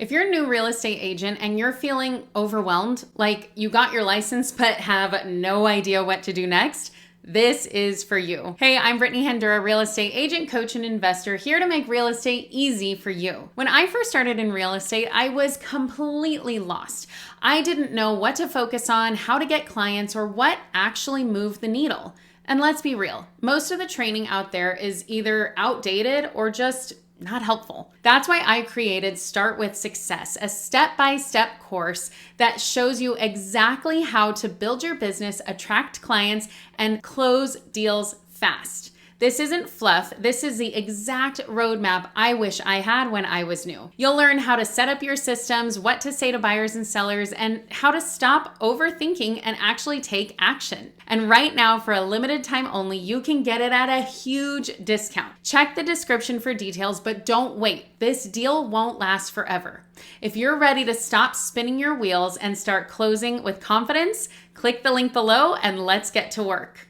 If you're a new real estate agent and you're feeling overwhelmed, like you got your license but have no idea what to do next, this is for you. Hey, I'm Brittany Handura, real estate agent, coach, and investor, here to make real estate easy for you. When I first started in real estate, I was completely lost. I didn't know what to focus on, how to get clients, or what actually moved the needle. And let's be real, most of the training out there is either outdated or just not helpful. That's why I created Start With Success, a step-by-step course that shows you exactly how to build your business, attract clients, and close deals fast. This isn't fluff. This is the exact roadmap I wish I had when I was new. You'll learn how to set up your systems, what to say to buyers and sellers, and how to stop overthinking and actually take action. And right now, for a limited time only, you can get it at a huge discount. Check the description for details, but don't wait. This deal won't last forever. If you're ready to stop spinning your wheels and start closing with confidence, click the link below and let's get to work.